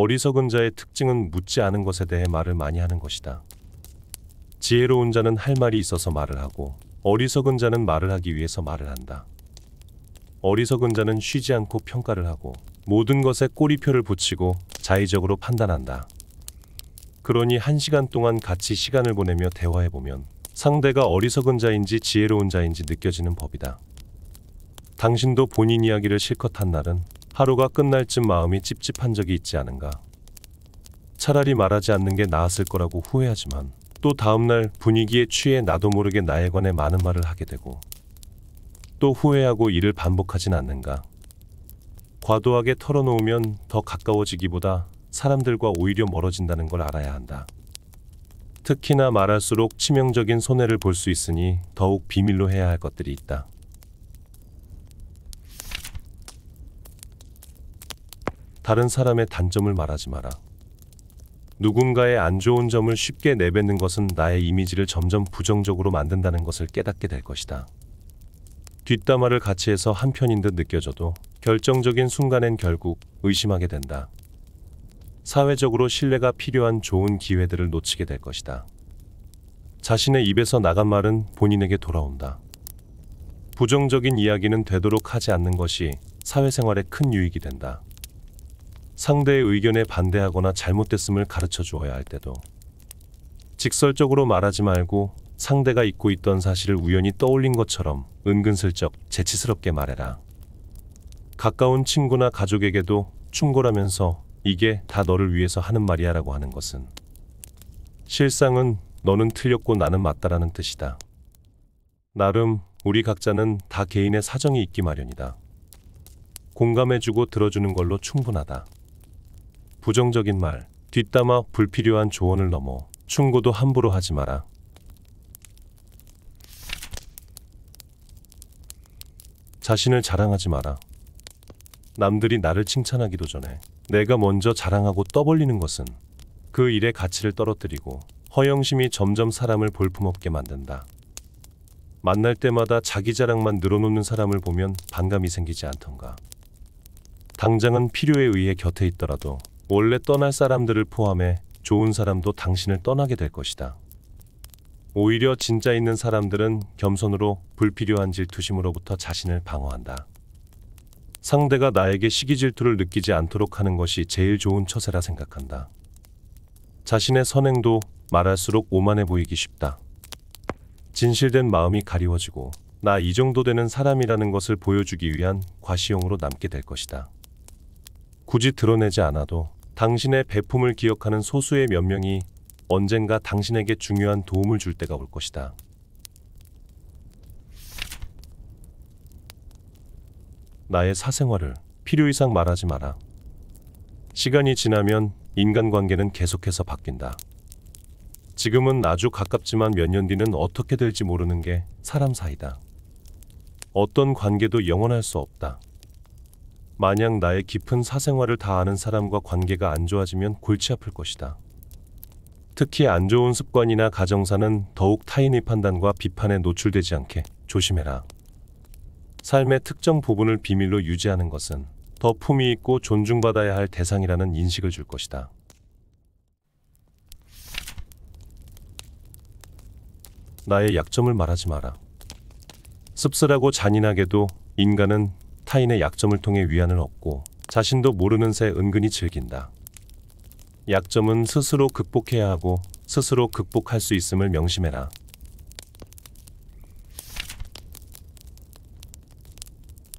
어리석은 자의 특징은 묻지 않은 것에 대해 말을 많이 하는 것이다. 지혜로운 자는 할 말이 있어서 말을 하고, 어리석은 자는 말을 하기 위해서 말을 한다. 어리석은 자는 쉬지 않고 평가를 하고, 모든 것에 꼬리표를 붙이고 자의적으로 판단한다. 그러니 1시간 동안 같이 시간을 보내며 대화해보면 상대가 어리석은 자인지 지혜로운 자인지 느껴지는 법이다. 당신도 본인 이야기를 실컷 한 날은 하루가 끝날 쯤 마음이 찝찝한 적이 있지 않은가? 차라리 말하지 않는 게 나았을 거라고 후회하지만 또 다음날 분위기에 취해 나도 모르게 나에 관해 많은 말을 하게 되고 또 후회하고 이를 반복하진 않는가? 과도하게 털어놓으면 더 가까워지기보다 사람들과 오히려 멀어진다는 걸 알아야 한다. 특히나 말할수록 치명적인 손해를 볼 수 있으니 더욱 비밀로 해야 할 것들이 있다. 다른 사람의 단점을 말하지 마라. 누군가의 안 좋은 점을 쉽게 내뱉는 것은 나의 이미지를 점점 부정적으로 만든다는 것을 깨닫게 될 것이다. 뒷담화를 같이 해서 한편인 듯 느껴져도 결정적인 순간엔 결국 의심하게 된다. 사회적으로 신뢰가 필요한 좋은 기회들을 놓치게 될 것이다. 자신의 입에서 나간 말은 본인에게 돌아온다. 부정적인 이야기는 되도록 하지 않는 것이 사회생활에 큰 유익이 된다. 상대의 의견에 반대하거나 잘못됐음을 가르쳐 주어야 할 때도 직설적으로 말하지 말고 상대가 잊고 있던 사실을 우연히 떠올린 것처럼 은근슬쩍 재치스럽게 말해라. 가까운 친구나 가족에게도 충고라면서 이게 다 너를 위해서 하는 말이야 라고 하는 것은 실상은 너는 틀렸고 나는 맞다라는 뜻이다. 나름 우리 각자는 다 개인의 사정이 있기 마련이다. 공감해주고 들어주는 걸로 충분하다. 부정적인 말, 뒷담화, 불필요한 조언을 넘어 충고도 함부로 하지 마라. 자신을 자랑하지 마라. 남들이 나를 칭찬하기도 전에 내가 먼저 자랑하고 떠벌리는 것은 그 일의 가치를 떨어뜨리고 허영심이 점점 사람을 볼품없게 만든다. 만날 때마다 자기 자랑만 늘어놓는 사람을 보면 반감이 생기지 않던가. 당장은 필요에 의해 곁에 있더라도 원래 떠날 사람들을 포함해 좋은 사람도 당신을 떠나게 될 것이다. 오히려 진짜 있는 사람들은 겸손으로 불필요한 질투심으로부터 자신을 방어한다. 상대가 나에게 시기 질투를 느끼지 않도록 하는 것이 제일 좋은 처세라 생각한다. 자신의 선행도 말할수록 오만해 보이기 쉽다. 진실된 마음이 가리워지고 나 이 정도 되는 사람이라는 것을 보여주기 위한 과시용으로 남게 될 것이다. 굳이 드러내지 않아도 당신의 배품을 기억하는 소수의 몇 명이 언젠가 당신에게 중요한 도움을 줄 때가 올 것이다. 나의 사생활을 필요 이상 말하지 마라. 시간이 지나면 인간관계는 계속해서 바뀐다. 지금은 아주 가깝지만 몇 년 뒤는 어떻게 될지 모르는 게 사람 사이다. 어떤 관계도 영원할 수 없다. 만약 나의 깊은 사생활을 다 아는 사람과 관계가 안 좋아지면 골치 아플 것이다. 특히 안 좋은 습관이나 가정사는 더욱 타인의 판단과 비판에 노출되지 않게 조심해라. 삶의 특정 부분을 비밀로 유지하는 것은 더 품위 있고 존중받아야 할 대상이라는 인식을 줄 것이다. 나의 약점을 말하지 마라. 씁쓸하고 잔인하게도 인간은 타인의 약점을 통해 위안을 얻고 자신도 모르는 새 은근히 즐긴다. 약점은 스스로 극복해야 하고 스스로 극복할 수 있음을 명심해라.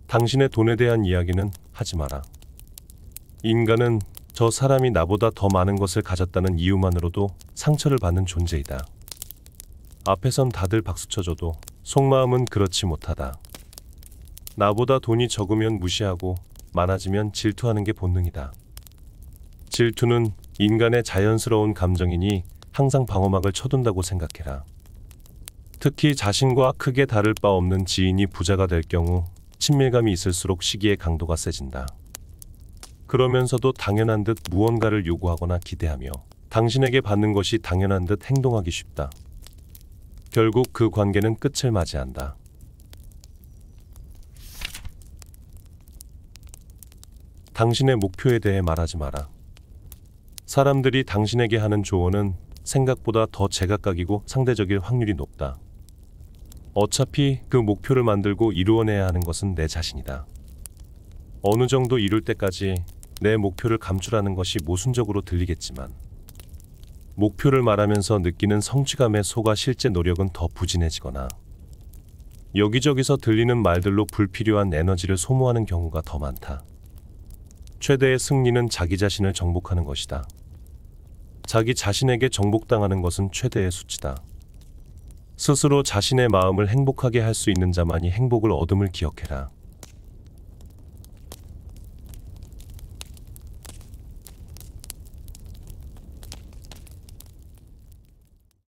당신의 돈에 대한 이야기는 하지 마라. 인간은 저 사람이 나보다 더 많은 것을 가졌다는 이유만으로도 상처를 받는 존재이다. 앞에선 다들 박수쳐줘도 속마음은 그렇지 못하다. 나보다 돈이 적으면 무시하고 많아지면 질투하는 게 본능이다. 질투는 인간의 자연스러운 감정이니 항상 방어막을 쳐둔다고 생각해라. 특히 자신과 크게 다를 바 없는 지인이 부자가 될 경우 친밀감이 있을수록 시기의 강도가 세진다. 그러면서도 당연한 듯 무언가를 요구하거나 기대하며 당신에게 받는 것이 당연한 듯 행동하기 쉽다. 결국 그 관계는 끝을 맞이한다. 당신의 목표에 대해 말하지 마라. 사람들이 당신에게 하는 조언은 생각보다 더 제각각이고 상대적일 확률이 높다. 어차피 그 목표를 만들고 이루어내야 하는 것은 내 자신이다. 어느 정도 이룰 때까지 내 목표를 감추라는 것이 모순적으로 들리겠지만, 목표를 말하면서 느끼는 성취감에 속아 실제 노력은 더 부진해지거나 여기저기서 들리는 말들로 불필요한 에너지를 소모하는 경우가 더 많다. 최대의 승리는 자기 자신을 정복하는 것이다. 자기 자신에게 정복당하는 것은 최대의 수치다. 스스로 자신의 마음을 행복하게 할 수 있는 자만이 행복을 얻음을 기억해라.